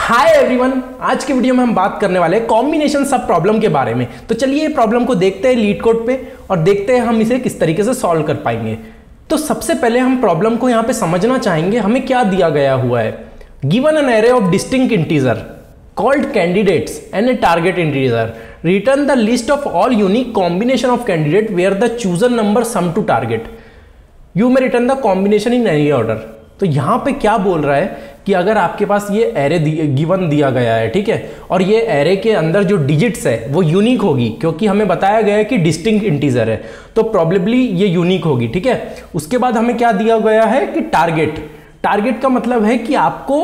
Hi everyone, आज के video में हम बात करने वाले हैं कॉम्बिनेशन सब प्रॉब्लम के बारे में। तो चलिए ये प्रॉब्लम को देखते हैं लीड कोड पे और देखते हैं हम इसे किस तरीके से सॉल्व कर पाएंगे। तो सबसे पहले हम प्रॉब्लम को यहाँ पे समझना चाहेंगे, हमें क्या दिया गया हुआ है। Given an array of distinct integer called candidates and a target integer, return the list of all unique combination of candidate where the chosen number sum to target. You may return the combination in any order. तो यहाँ पे क्या बोल रहा है कि अगर आपके पास ये एरे गिवन दिया गया है, ठीक है, और ये एरे के अंदर जो डिजिट्स है वो यूनिक होगी, क्योंकि हमें बताया गया है कि डिस्टिंक्ट इंटीजर है तो प्रोबेबली ये यूनिक होगी, ठीक है। उसके बाद हमें क्या दिया गया है कि टारगेट का मतलब है कि आपको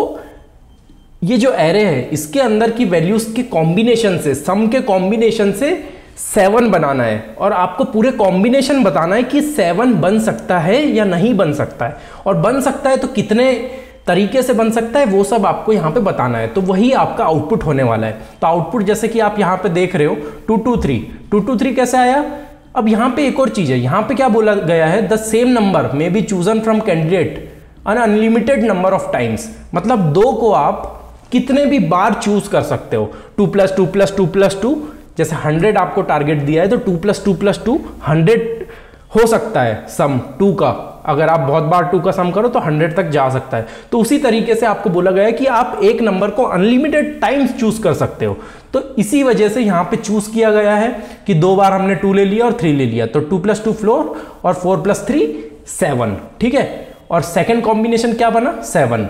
ये जो एरे है इसके अंदर की वैल्यूज के कॉम्बिनेशन से, सम के कॉम्बिनेशन से 7 बनाना है और आपको पूरे कॉम्बिनेशन बताना है कि 7 बन सकता है या नहीं बन सकता है, और बन सकता है तो कितने तरीके से बन सकता है वो सब आपको यहाँ पे बताना है। तो वही आपका आउटपुट होने वाला है। तो आउटपुट जैसे कि आप यहाँ पे देख रहे हो 223 कैसे आया। अब यहाँ पे एक और चीज है, यहाँ पे क्या बोला गया है, the same number may be chosen from candidate an unlimited number of times. मतलब 2 को आप कितने भी बार चूज कर सकते हो। 2 + 2 + 2 + 2, जैसे 100 आपको टारगेट दिया है तो 2 + 2 + 2 100 हो सकता है सम 2 का। अगर आप बहुत बार 2 का सम करो तो 100 तक जा सकता है। तो उसी तरीके से आपको बोला गया है कि आप एक नंबर को अनलिमिटेड टाइम्स चूज कर सकते हो। तो इसी वजह से यहाँ पे चूज किया गया है कि 2 बार हमने 2 ले लिया और 3 ले लिया, तो 2 + 2 4 और 4 + 3 7, ठीक है। और सेकेंड कॉम्बिनेशन क्या बना 7,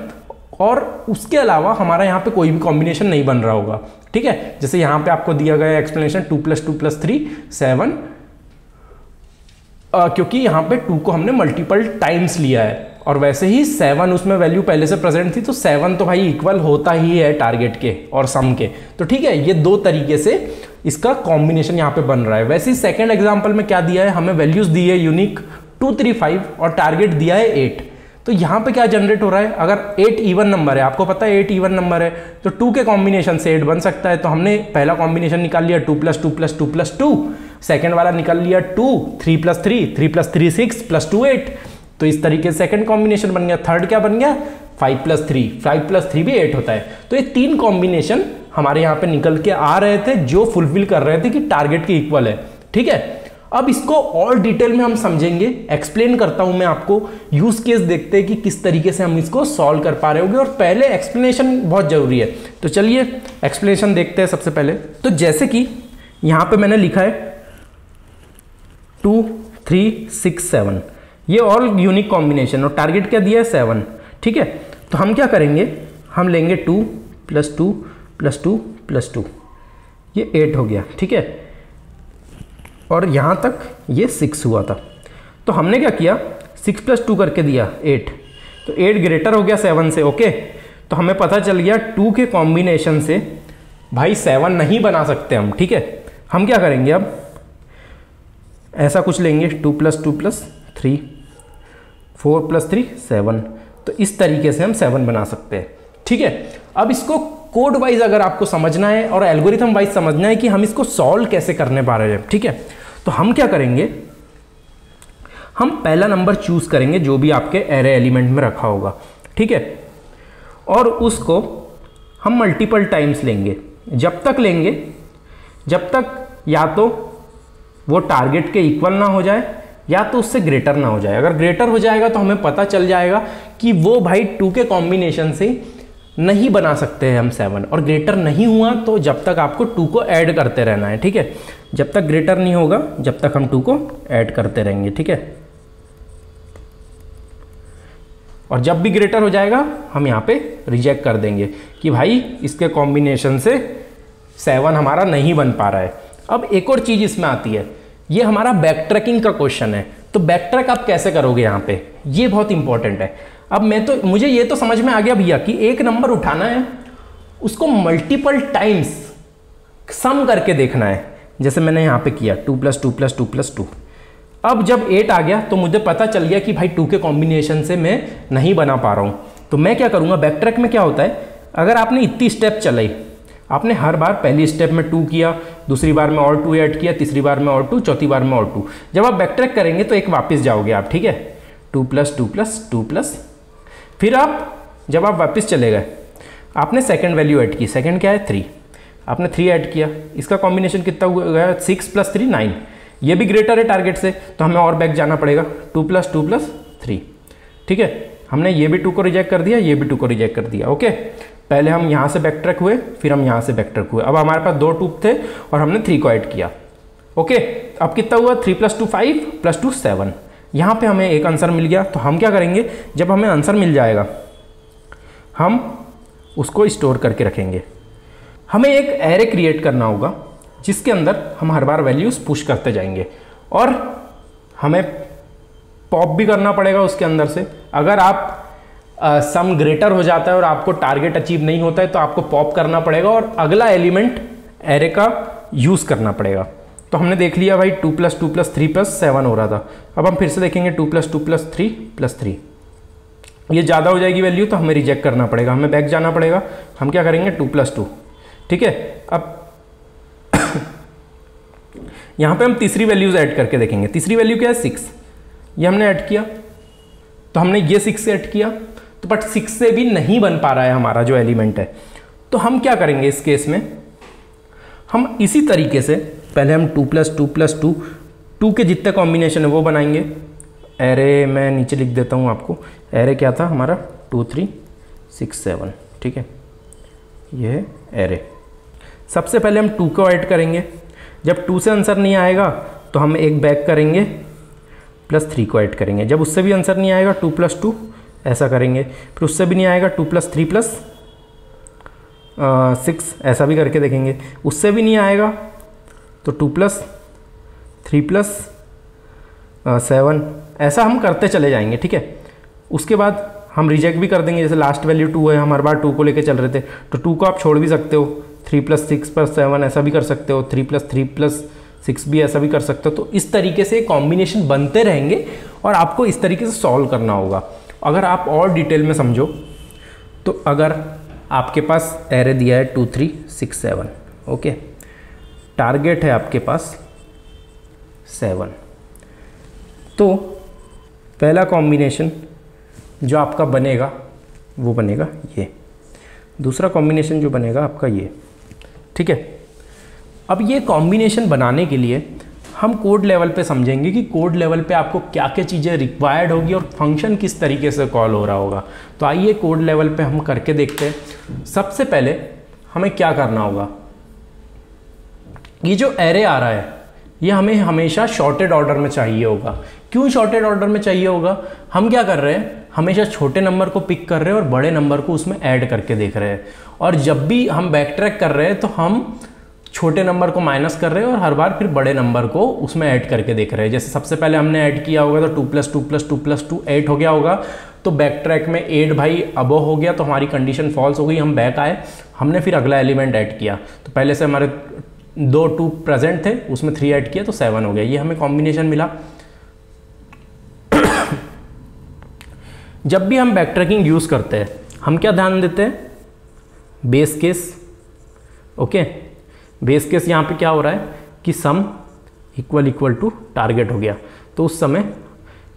और उसके अलावा हमारा यहाँ पे कोई भी कॉम्बिनेशन नहीं बन रहा होगा, ठीक है। जैसे यहाँ पे आपको दिया गया एक्सप्लेनेशन 2 + 2 + 3 7, क्योंकि यहाँ पे 2 को हमने मल्टीपल टाइम्स लिया है और वैसे ही 7 उसमें वैल्यू पहले से प्रेजेंट थी, तो 7 तो भाई इक्वल होता ही है टारगेट के और सम के। तो ठीक है, ये 2 तरीके से इसका कॉम्बिनेशन यहाँ पे बन रहा है। वैसे ही सेकेंड एग्जाम्पल में क्या दिया है, हमें वैल्यूज दी है यूनिक 2 3 5 और टारगेट दिया है 8। तो यहाँ पे क्या जनरेट हो रहा है, अगर 8 इवन नंबर है, आपको पता है 8 इवन नंबर है, तो 2 के कॉम्बिनेशन से 8 बन सकता है। तो हमने पहला कॉम्बिनेशन निकाल लिया 2 + 2 + 2 + 2, सेकेंड वाला निकाल लिया 2 3 + 3 3 + 3 6 + 2 8। तो इस तरीके से सेकेंड कॉम्बिनेशन बन गया। थर्ड क्या बन गया 5 + 3, 5 + 3 भी 8 होता है। तो ये 3 कॉम्बिनेशन हमारे यहाँ पे निकल के आ रहे थे जो फुलफिल कर रहे थे कि टारगेट के इक्वल है, ठीक है। अब इसको और डिटेल में हम समझेंगे, एक्सप्लेन करता हूं मैं आपको, यूज केस देखते हैं कि किस तरीके से हम इसको सॉल्व कर पा रहे होंगे। और पहले एक्सप्लेनेशन बहुत जरूरी है, तो चलिए एक्सप्लेनेशन देखते हैं सबसे पहले। तो जैसे कि यहां पे मैंने लिखा है 2 3 6 7, ये ऑल यूनिक कॉम्बिनेशन, और टारगेट क्या दिया है 7, ठीक है। तो हम क्या करेंगे, हम लेंगे 2 + 2 + 2 + 2, ये 8 हो गया, ठीक है। और यहाँ तक ये 6 हुआ था। तो हमने क्या किया, 6 + 2 करके दिया 8, तो 8 ग्रेटर हो गया 7 से, ओके। तो हमें पता चल गया 2 के कॉम्बिनेशन से भाई 7 नहीं बना सकते हम, ठीक है। हम क्या करेंगे, अब ऐसा कुछ लेंगे 2 + 2 + 3 4 + 3 7, तो इस तरीके से हम 7 बना सकते हैं, ठीक है। अब इसको कोड वाइज अगर आपको समझना है और एल्गोरिथम वाइज समझना है कि हम इसको सॉल्व कैसे करने पा रहे हैं, ठीक है। तो हम क्या करेंगे, हम पहला नंबर चूज करेंगे जो भी आपके एरे एलिमेंट में रखा होगा, ठीक है, और उसको हम मल्टीपल टाइम्स लेंगे। जब तक लेंगे जब तक या तो वो टारगेट के इक्वल ना हो जाए या तो उससे ग्रेटर ना हो जाए। अगर ग्रेटर हो जाएगा तो हमें पता चल जाएगा कि वो भाई 2 के कॉम्बिनेशन से नहीं बना सकते हैं हम 7, और ग्रेटर नहीं हुआ तो जब तक आपको 2 को ऐड करते रहना है, ठीक है। जब तक ग्रेटर नहीं होगा जब तक हम 2 को ऐड करते रहेंगे, ठीक है। और जब भी ग्रेटर हो जाएगा हम यहाँ पे रिजेक्ट कर देंगे कि भाई इसके कॉम्बिनेशन से 7 हमारा नहीं बन पा रहा है। अब एक और चीज इसमें आती है, ये हमारा बैक ट्रैकिंग का क्वेश्चन है। तो बैक ट्रैक आप कैसे करोगे यहाँ पे, ये बहुत इंपॉर्टेंट है। अब मुझे ये तो समझ में आ गया भैया कि एक नंबर उठाना है, उसको मल्टीपल टाइम्स सम करके देखना है, जैसे मैंने यहाँ पे किया 2 + 2 + 2 + 2। अब जब 8 आ गया तो मुझे पता चल गया कि भाई 2 के कॉम्बिनेशन से मैं नहीं बना पा रहा हूँ। तो मैं क्या करूँगा, बैक ट्रैक में क्या होता है, अगर आपने इतनी स्टेप चलाई, आपने हर बार पहली स्टेप में 2 किया, दूसरी बार में और 2 ऐड किया, तीसरी बार में और 2, चौथी बार में और 2, जब आप बैक ट्रैक करेंगे तो एक वापस जाओगे आप, ठीक है। 2 + 2 + 2 +, फिर आप जब आप वापस चले गए आपने सेकंड वैल्यू ऐड की, सेकंड क्या है 3, आपने 3 ऐड किया, इसका कॉम्बिनेशन कितना हुआ 6 + 3 9, ये भी ग्रेटर है टारगेट से, तो हमें और बैक जाना पड़ेगा 2 + 2 + 3, ठीक है। हमने ये भी 2 को रिजेक्ट कर दिया, ये भी 2 को रिजेक्ट कर दिया, ओके। पहले हम यहाँ से बैक ट्रैक हुए, फिर हम यहाँ से बैक ट्रैक हुए, अब हमारे पास 2 टूप थे और हमने 3 को ऐड किया, ओके। अब कितना हुआ 3 + 2 5 + 2 7, यहाँ पे हमें एक आंसर मिल गया। तो हम क्या करेंगे, जब हमें आंसर मिल जाएगा हम उसको स्टोर करके रखेंगे। हमें एक एरे क्रिएट करना होगा जिसके अंदर हम हर बार वैल्यूज पुश करते जाएंगे और हमें पॉप भी करना पड़ेगा उसके अंदर से। अगर आप सम ग्रेटर हो जाता है और आपको टारगेट अचीव नहीं होता है तो आपको पॉप करना पड़ेगा और अगला एलिमेंट एरे का यूज़ करना पड़ेगा। तो हमने देख लिया भाई 2 + 2 + 3 + 7 हो रहा था। अब हम फिर से देखेंगे 2 + 2 + 3 + 3, ये ज़्यादा हो जाएगी वैल्यू तो हमें रिजेक्ट करना पड़ेगा, हमें बैक जाना पड़ेगा। हम क्या करेंगे 2 + 2, ठीक है। अब यहाँ पे हम तीसरी वैल्यूज ऐड करके देखेंगे। तीसरी वैल्यू क्या है 6, ये हमने ऐड किया, तो हमने ये 6 ऐड किया, तो बट 6 से भी नहीं बन पा रहा है हमारा जो एलिमेंट है। तो हम क्या करेंगे इस केस में, हम इसी तरीके से पहले हम 2 + 2 + 2, 2 के जितने कॉम्बिनेशन है वो बनाएंगे। एरे मैं नीचे लिख देता हूँ आपको, एरे क्या था हमारा 2 3 6 7, ठीक है, ये है एरे। सबसे पहले हम 2 को ऐड करेंगे, जब 2 से आंसर नहीं आएगा तो हम एक बैक करेंगे +3 को ऐड करेंगे, जब उससे भी आंसर नहीं आएगा 2 + 2 ऐसा करेंगे, फिर उससे भी नहीं आएगा 2 + 3 + 6 ऐसा भी करके देखेंगे, उससे भी नहीं आएगा तो 2 + 3 + 7 ऐसा हम करते चले जाएंगे, ठीक है। उसके बाद हम रिजेक्ट भी कर देंगे, जैसे लास्ट वैल्यू 2 है, हम हर बार 2 को लेके चल रहे थे तो 2 को आप छोड़ भी सकते हो, 3 + 6 + 7 ऐसा भी कर सकते हो, 3 + 3 + 6 भी ऐसा भी कर सकते हो। तो इस तरीके से कॉम्बिनेशन बनते रहेंगे और आपको इस तरीके से सॉल्व करना होगा। अगर आप और डिटेल में समझो तो अगर आपके पास एरे दिया है 2 3 6 7, ओके, टारगेट है आपके पास 7, तो पहला कॉम्बिनेशन जो आपका बनेगा वो बनेगा ये, दूसरा कॉम्बिनेशन जो बनेगा आपका ये, ठीक है। अब ये कॉम्बिनेशन बनाने के लिए हम कोड लेवल पे समझेंगे कि कोड लेवल पे आपको क्या क्या चीज़ें रिक्वायर्ड होगी और फंक्शन किस तरीके से कॉल हो रहा होगा। तो आइए कोड लेवल पे हम करके देखते हैं। सबसे पहले हमें क्या करना होगा, ये जो एरे आ रहा है ये हमें हमेशा शॉर्टेड ऑर्डर में चाहिए होगा। क्यों शॉर्टेड ऑर्डर में चाहिए होगा, हम क्या कर रहे हैं, हमेशा छोटे नंबर को पिक कर रहे हैं और बड़े नंबर को उसमें ऐड करके देख रहे हैं, और जब भी हम बैक ट्रैक कर रहे हैं तो हम छोटे नंबर को माइनस कर रहे हैं और हर बार फिर बड़े नंबर को उसमें ऐड करके देख रहे हैं। जैसे सबसे पहले हमने ऐड किया होगा तो 2 + 2 + 2 + 2 8 हो गया होगा, तो बैक ट्रैक में 8 भाई अबो हो गया, तो हमारी कंडीशन फॉल्स हो गई, हम बैक आए, हमने फिर अगला एलिमेंट ऐड किया, तो पहले से हमारे 2 2 प्रेजेंट थे, उसमें 3 ऐड किया तो 7 हो गया, ये हमें कॉम्बिनेशन मिला। जब भी हम बैक ट्रैकिंग यूज़ करते हैं हम क्या ध्यान देते हैं, base case, okay. Base case यहाँ पे क्या हो रहा है कि सम इक्वल टू टारगेट हो गया, तो उस समय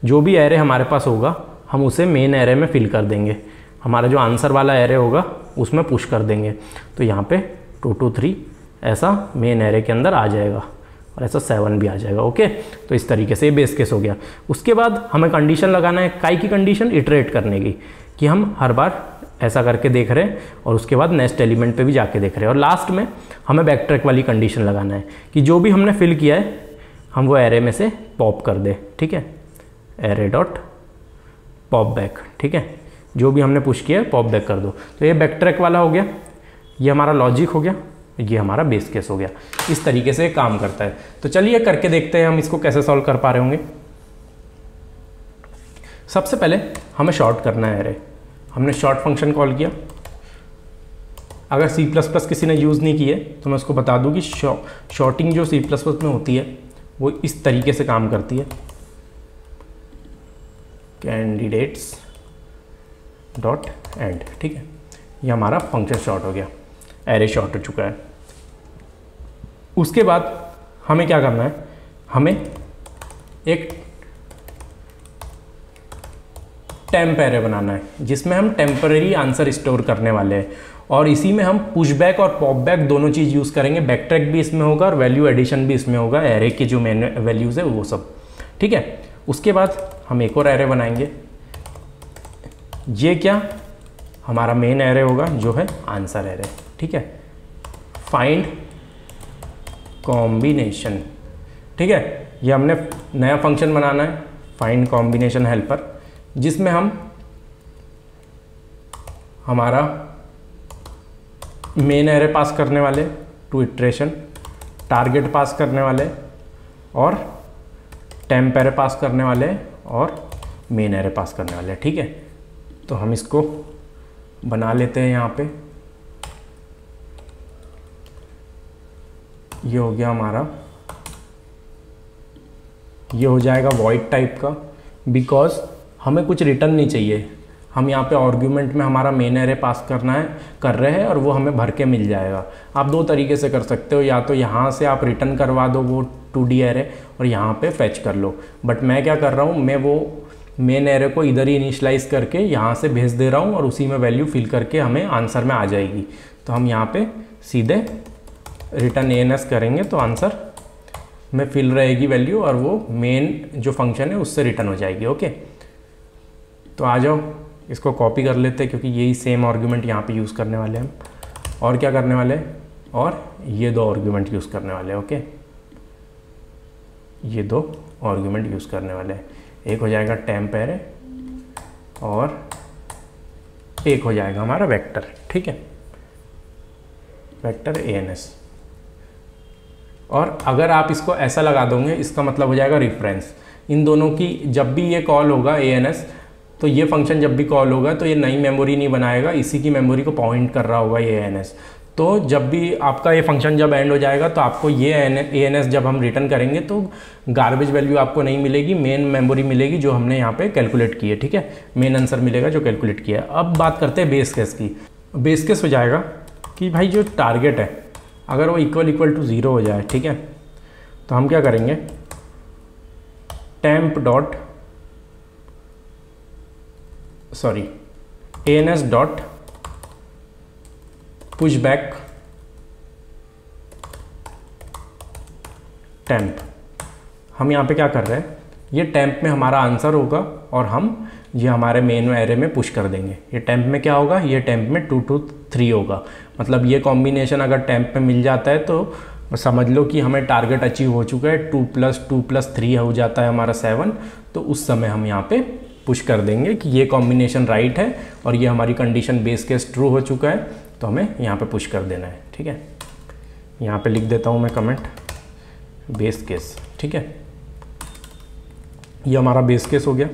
जो भी एरे हमारे पास होगा हम उसे मेन एरे में फिल कर देंगे, हमारा जो आंसर वाला एरे होगा उसमें पुश कर देंगे, तो यहाँ पे 2 2 3 ऐसा मेन एरे के अंदर आ जाएगा और ऐसा 7 भी आ जाएगा, ओके। तो इस तरीके से ये बेस केस हो गया। उसके बाद हमें कंडीशन लगाना है, काई की कंडीशन, इटरेट करने की, कि हम हर बार ऐसा करके देख रहे हैं और उसके बाद नेक्स्ट एलिमेंट पे भी जाके देख रहे हैं, और लास्ट में हमें बैक ट्रैक वाली कंडीशन लगाना है कि जो भी हमने फिल किया है हम वो एरे में से पॉप कर दे, ठीक है, एरे डॉट पॉप बैक, ठीक है, जो भी हमने पुश किया है पॉप बैक कर दो। तो ये बैक ट्रैक वाला हो गया, ये हमारा लॉजिक हो गया, ये हमारा बेस केस हो गया। इस तरीके से काम करता है। तो चलिए करके देखते हैं हम इसको कैसे सॉल्व कर पा रहे होंगे। सबसे पहले हमें शॉर्ट करना है एरे, हमने शॉर्ट फंक्शन कॉल किया। अगर C++ किसी ने यूज़ नहीं की है तो मैं उसको बता दूं कि शॉर्टिंग जो C++ में होती है वो इस तरीके से काम करती है, कैंडिडेट्स डॉट एंड, ठीक है, ये हमारा फंक्शन शॉर्ट हो गया, एरे शॉर्ट हो चुका है। उसके बाद हमें क्या करना है, हमें एक टेम्प एरे बनाना है जिसमें हम टेम्परेरी आंसर स्टोर करने वाले हैं, और इसी में हम पुशबैक और पॉपबैक दोनों चीज़ यूज़ करेंगे, बैकट्रैक भी इसमें होगा और वैल्यू एडिशन भी इसमें होगा, एरे की जो मेन वैल्यूज़ है वो सब, ठीक है। उसके बाद हम एक और एरे बनाएंगे, ये क्या हमारा मेन एरे होगा जो है आंसर एरे, ठीक है। फाइंड कॉम्बिनेशन, ठीक है, ये हमने नया फंक्शन बनाना है फाइंड कॉम्बिनेशन हेल्पर, जिसमें हम हमारा मेन एरे पास करने वाले, टू इटरेशन, टारगेट पास करने वाले और टेम्प एरे पास करने वाले और मेन एरे पास करने वाले, ठीक है। तो हम इसको बना लेते हैं यहाँ पे, ये हो गया हमारा, ये हो जाएगा वॉइड टाइप का, बिकॉज हमें कुछ रिटर्न नहीं चाहिए, हम यहाँ पे आर्ग्यूमेंट में हमारा मेन एरे पास कर रहे हैं और वो हमें भर के मिल जाएगा। आप दो तरीके से कर सकते हो, या तो यहाँ से आप रिटर्न करवा दो वो 2D एरे और यहाँ पे फैच कर लो, बट मैं क्या कर रहा हूँ, मैं वो मेन एरे को इधर ही इनिशलाइज करके यहाँ से भेज दे रहा हूँ और उसी में वैल्यू फिल करके हमें आंसर में आ जाएगी। तो हम यहाँ पे सीधे रिटर्न ANS करेंगे तो आंसर में फिल रहेगी वैल्यू और वो मेन जो फंक्शन है उससे रिटर्न हो जाएगी। ओके, तो आ जाओ इसको कॉपी कर लेते हैं, क्योंकि यही सेम आर्ग्यूमेंट यहाँ पे यूज़ करने वाले हैं हम। और क्या करने वाले हैं, और ये दो आर्ग्यूमेंट यूज़ करने वाले हैं। ओके, ये दो आर्ग्यूमेंट यूज़ करने वाले हैं, एक हो जाएगा टेम्प एरे और एक हो जाएगा हमारा वेक्टर, ठीक है, वेक्टर ANS। और अगर आप इसको ऐसा लगा दोगे, इसका मतलब हो जाएगा रेफरेंस। इन दोनों की जब भी ये कॉल होगा ANS, तो ये फंक्शन जब भी कॉल होगा तो ये नई मेमोरी नहीं बनाएगा, इसी की मेमोरी को पॉइंट कर रहा होगा ये ANS। तो जब भी आपका ये फंक्शन जब एंड हो जाएगा तो आपको ये ANS जब हम रिटर्न करेंगे तो गार्बेज वैल्यू आपको नहीं मिलेगी, मेन मेमोरी मिलेगी जो हमने यहाँ पे कैलकुलेट की है, ठीक है, मेन आंसर मिलेगा जो कैलकुलेट किया है। अब बात करते हैं बेस केस की। बेस केस हो जाएगा कि भाई जो टारगेट है अगर वो इक्वल टू 0 हो जाए, ठीक है, तो हम क्या करेंगे, ANS डॉट पुशबैक टेम्प। हम यहाँ पे क्या कर रहे हैं, ये टेम्प में हमारा आंसर होगा और हम ये हमारे मेन एरे में पुश कर देंगे। ये टेम्प में क्या होगा, ये टेम्प में 2 to 3 होगा, मतलब ये कॉम्बिनेशन अगर टेम्प में मिल जाता है तो समझ लो कि हमें टारगेट अचीव हो चुका है। 2 + 3 हो जाता है हमारा 7, तो उस समय हम यहाँ पे पुश कर देंगे कि ये कॉम्बिनेशन राइट है और ये हमारी कंडीशन बेस केस ट्रू हो चुका है, तो हमें यहाँ पे पुश कर देना है, ठीक है। यहाँ पे लिख देता हूँ मैं कमेंट बेस केस, ठीक है, ये हमारा बेस केस हो गया।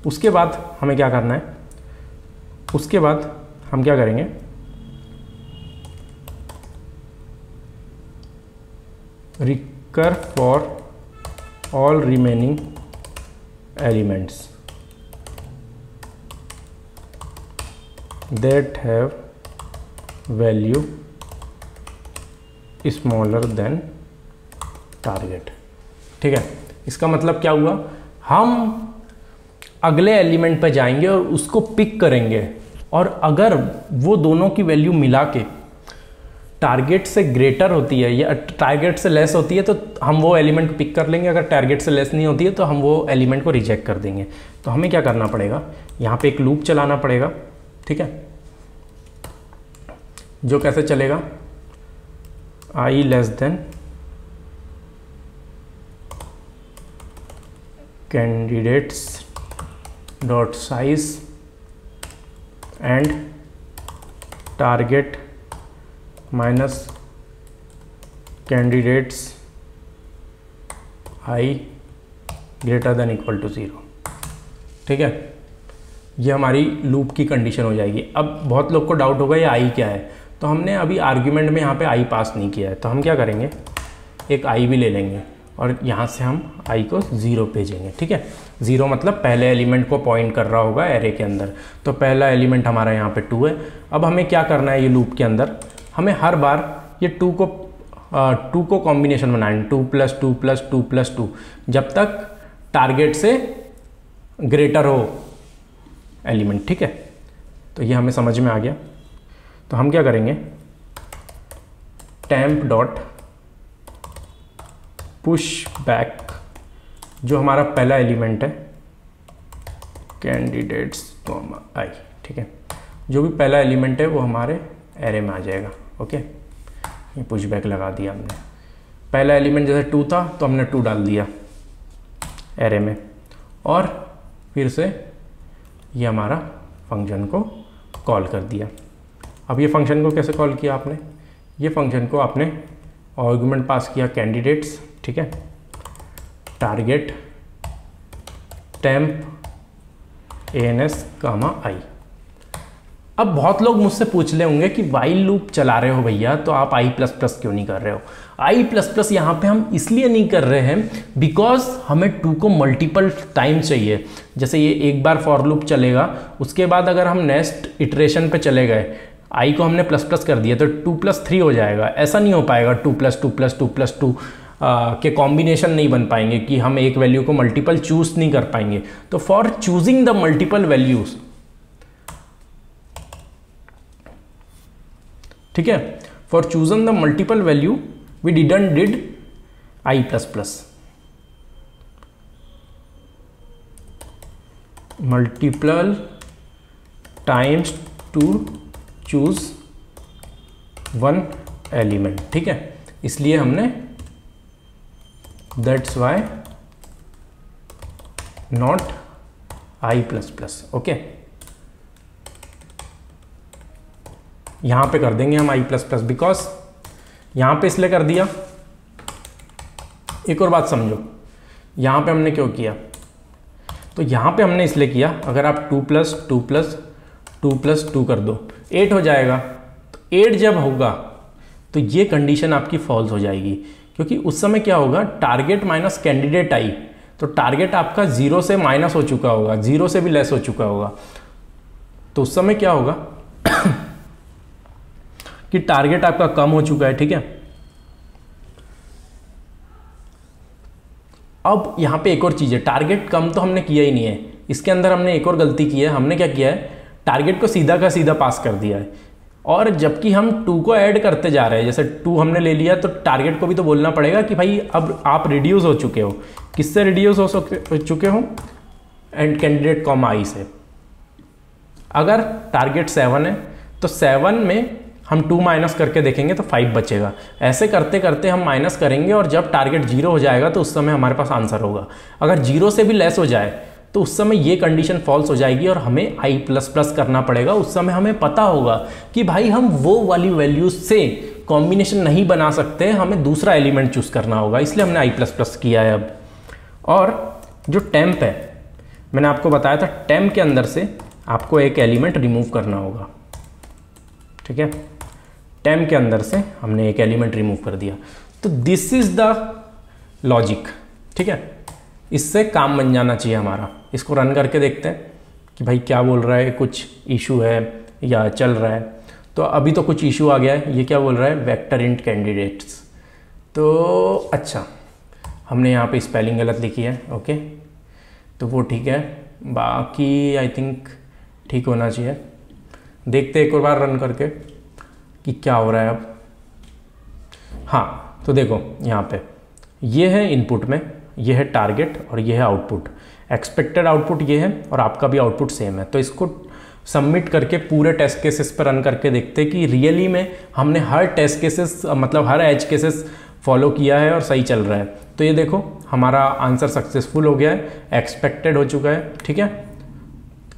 उसके बाद हमें क्या करना है, उसके बाद हम क्या करेंगे, recur for all remaining elements that have value smaller than target, ठीक है। इसका मतलब क्या हुआ, हम अगले एलिमेंट पर जाएंगे और उसको पिक करेंगे, और अगर वो दोनों की वैल्यू मिला के टारगेट से ग्रेटर होती है या टारगेट से लेस होती है तो हम वो एलिमेंट को पिक कर लेंगे, अगर टारगेट से लेस नहीं होती है तो हम वो एलिमेंट को रिजेक्ट कर देंगे। तो हमें क्या करना पड़ेगा, यहाँ पे एक लूप चलाना पड़ेगा, ठीक है, जो कैसे चलेगा, i less than candidates dot size and target minus candidates i greater than equal to 0, ठीक है। ये हमारी लूप की कंडीशन हो जाएगी। अब बहुत लोग को डाउट होगा ये i क्या है, तो हमने अभी आर्ग्यूमेंट में यहाँ पे i पास नहीं किया है, तो हम क्या करेंगे, एक i भी ले लेंगे और यहाँ से हम i को 0 भेजेंगे, ठीक है। 0 मतलब पहले एलिमेंट को पॉइंट कर रहा होगा एरे के अंदर, तो पहला एलिमेंट हमारा यहाँ पे 2 है। अब हमें क्या करना है, ये लूप के अंदर हमें हर बार ये 2 को कॉम्बिनेशन बनाना है, 2 + 2 + 2 + 2, जब तक टारगेट से ग्रेटर हो एलिमेंट, ठीक है। तो ये हमें समझ में आ गया। तो हम क्या करेंगे, टेम्प डॉट पुश बैक, जो हमारा पहला एलिमेंट है कैंडिडेट्स आई, ठीक है, जो भी पहला एलिमेंट है वो हमारे एरे में आ जाएगा। ओके, ये पुश बैक लगा दिया हमने। पहला एलिमेंट जैसे 2 था तो हमने 2 डाल दिया एरे में, और फिर से ये हमारा फंक्शन को कॉल कर दिया। अब ये फंक्शन को कैसे कॉल किया आपने, ये फंक्शन को आपने आर्गुमेंट पास किया कैंडिडेट्स, ठीक है, टारगेट टेम्प ans आई। अब बहुत लोग मुझसे पूछ ले होंगे कि वाइल लूप चला रहे हो भैया तो आप i++ क्यों नहीं कर रहे हो। i++ यहाँ पे हम इसलिए नहीं कर रहे हैं बिकॉज हमें 2 को मल्टीपल टाइम चाहिए। जैसे ये एक बार फॉर लूप चलेगा, उसके बाद अगर हम नेक्स्ट इटरेशन पे चले गए, i को हमने ++ कर दिया तो 2+3 हो जाएगा। ऐसा नहीं हो पाएगा, 2+2+2+2 के कॉम्बिनेशन नहीं बन पाएंगे कि हम एक वैल्यू को मल्टीपल चूज नहीं कर पाएंगे। तो for choosing the multiple values, ठीक है, for chosen the multiple value we didn't did i++, multiple times to choose 1 element, ठीक है, इसलिए हमने that's why not i++। Okay, यहां पे कर देंगे हम i++ बिकॉज यहां पे इसलिए कर दिया। एक और बात समझो, यहां पे हमने क्यों किया, तो यहां पे हमने इसलिए किया, अगर आप 2+2+2+2 कर दो 8 हो जाएगा। तो 8 जब होगा तो ये कंडीशन आपकी फॉल्स हो जाएगी, क्योंकि उस समय क्या होगा, टारगेट माइनस कैंडिडेट आई, तो टारगेट आपका 0 से माइनस हो चुका होगा, 0 से भी लेस हो चुका होगा। तो उस समय क्या होगा कि टारगेट आपका कम हो चुका है, ठीक है। अब यहां पे एक और चीज है, टारगेट कम तो हमने किया ही नहीं है, इसके अंदर हमने एक और गलती की है। हमने क्या किया है, टारगेट को सीधा का सीधा पास कर दिया है, और जबकि हम 2 को ऐड करते जा रहे हैं। जैसे 2 हमने ले लिया तो टारगेट को भी तो बोलना पड़ेगा कि भाई अब आप रिड्यूस हो चुके हो, किससे रिड्यूस हो चुके हो, एंड कैंडिडेट कॉमा i से। अगर टारगेट 7 है तो 7 में हम 2 माइनस करके देखेंगे तो 5 बचेगा। ऐसे करते करते हम माइनस करेंगे, और जब टारगेट 0 हो जाएगा तो उस समय हमारे पास आंसर होगा। अगर 0 से भी लेस हो जाए तो उस समय ये कंडीशन फॉल्स हो जाएगी और हमें i++ करना पड़ेगा। उस समय हमें पता होगा कि भाई हम वो वाली वैल्यूज से कॉम्बिनेशन नहीं बना सकते, हमें दूसरा एलिमेंट चूज करना होगा, इसलिए हमने i++ किया है अब। और जो टेम्प है, मैंने आपको बताया था टेम्प के अंदर से आपको एक एलिमेंट रिमूव करना होगा, ठीक है। टेम्प के अंदर से हमने एक एलिमेंट रिमूव कर दिया। तो दिस इज द लॉजिक, ठीक है, इससे काम बन जाना चाहिए हमारा। इसको रन करके देखते हैं कि भाई क्या बोल रहा है, कुछ इशू है या चल रहा है। तो अभी तो कुछ इशू आ गया है, ये क्या बोल रहा है, वेक्टर इंट कैंडिडेट्स। तो अच्छा, हमने यहाँ पे स्पेलिंग गलत लिखी है, ओके, तो वो ठीक है, बाकी आई थिंक ठीक होना चाहिए। देखते एक और बार रन करके कि क्या हो रहा है अब। हाँ, तो देखो यहाँ पे ये है इनपुट में, ये है टारगेट और ये है आउटपुट। एक्सपेक्टेड आउटपुट ये है और आपका भी आउटपुट सेम है। तो इसको सबमिट करके पूरे टेस्ट केसेस पर रन करके देखते कि रियली में हमने हर टेस्ट केसेस, मतलब हर एज केसेस फॉलो किया है और सही चल रहा है। तो ये देखो हमारा आंसर सक्सेसफुल हो गया है, एक्सपेक्टेड हो चुका है, ठीक है।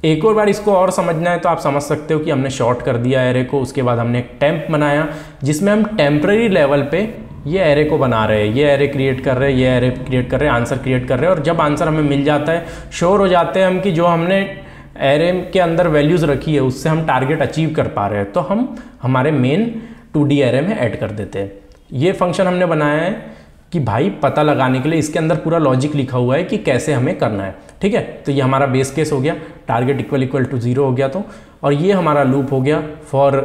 एक और बार इसको और समझना है तो आप समझ सकते हो कि हमने शॉर्ट कर दिया एरे को, उसके बाद हमने एक टेम्प बनाया जिसमें हम टेम्परेरी लेवल पे ये एरे को बना रहे हैं, ये एरे क्रिएट कर रहे हैं, ये एरे क्रिएट कर रहे हैं, आंसर क्रिएट कर रहे हैं। और जब आंसर हमें मिल जाता है, श्योर हो जाते हैं हम कि जो हमने एरे के अंदर वैल्यूज़ रखी है उससे हम टारगेट अचीव कर पा रहे हैं, तो हम हमारे मेन 2D एरे में ऐड कर देते हैं। ये फंक्शन हमने बनाया है कि भाई पता लगाने के लिए, इसके अंदर पूरा लॉजिक लिखा हुआ है कि कैसे हमें करना है, ठीक है। तो ये हमारा बेस केस हो गया, टारगेट इक्वल टू 0 हो गया तो, और ये हमारा लूप हो गया for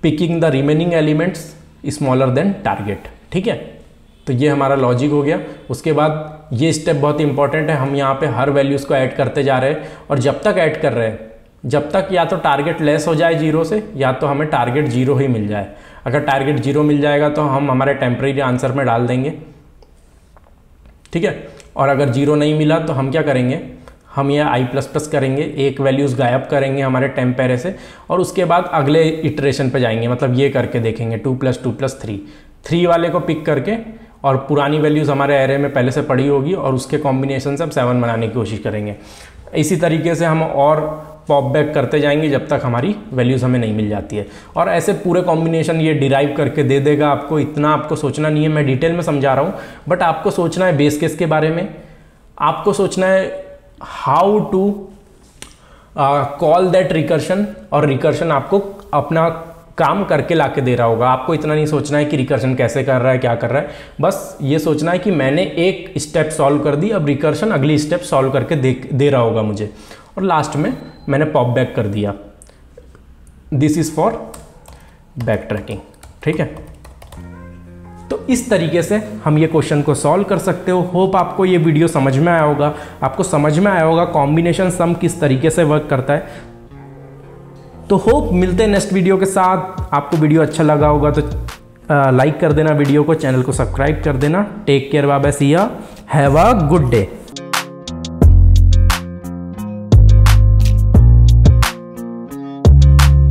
picking the remaining elements smaller than target, ठीक है। तो ये हमारा लॉजिक हो गया। उसके बाद ये स्टेप बहुत इंपॉर्टेंट है, हम यहाँ पे हर वैल्यूज़ को ऐड करते जा रहे हैं, और जब तक ऐड कर रहे हैं जब तक या तो टारगेट लेस हो जाए 0 से या तो हमें टारगेट 0 ही मिल जाए। अगर टारगेट 0 मिल जाएगा तो हम हमारे टेम्परेरी आंसर में डाल देंगे, ठीक है। और अगर 0 नहीं मिला तो हम क्या करेंगे, हम ये i++ करेंगे, एक वैल्यूज़ गायब करेंगे हमारे टेम्पेरे से और उसके बाद अगले इटरेशन पे जाएंगे, मतलब ये करके देखेंगे 2 + 2 + 3, 3 वाले को पिक करके और पुरानी वैल्यूज़ हमारे एरे में पहले से पड़ी होगी और उसके कॉम्बिनेशन से हम 7 बनाने की कोशिश करेंगे। इसी तरीके से हम और पॉप बैक करते जाएंगे जब तक हमारी वैल्यूज़ हमें नहीं मिल जाती है। और ऐसे पूरे कॉम्बिनेशन ये डिराइव करके दे देगा आपको। इतना आपको सोचना नहीं है, मैं डिटेल में समझा रहा हूँ, बट आपको सोचना है बेस केस के बारे में, आपको सोचना है how to call that recursion, और रिकर्शन आपको अपना काम करके लाके दे रहा होगा। आपको इतना नहीं सोचना है कि रिकर्शन कैसे कर रहा है, क्या कर रहा है, बस ये सोचना है कि मैंने एक स्टेप सॉल्व कर दी, अब रिकर्शन अगली स्टेप सॉल्व करके दे रहा होगा मुझे, और लास्ट में मैंने पॉप बैक कर दिया। This is for back tracking, ठीक है। तो इस तरीके से हम ये क्वेश्चन को सॉल्व कर सकते हो। होप आपको ये वीडियो समझ में आया होगा, आपको समझ में आया होगा कॉम्बिनेशन सम किस तरीके से वर्क करता है। तो होप मिलते हैं नेक्स्ट वीडियो के साथ। आपको वीडियो अच्छा लगा होगा तो लाइक कर देना वीडियो को, चैनल को सब्सक्राइब कर देना। टेक केयर, बाय बाय, सी या, हैव अ गुड डे।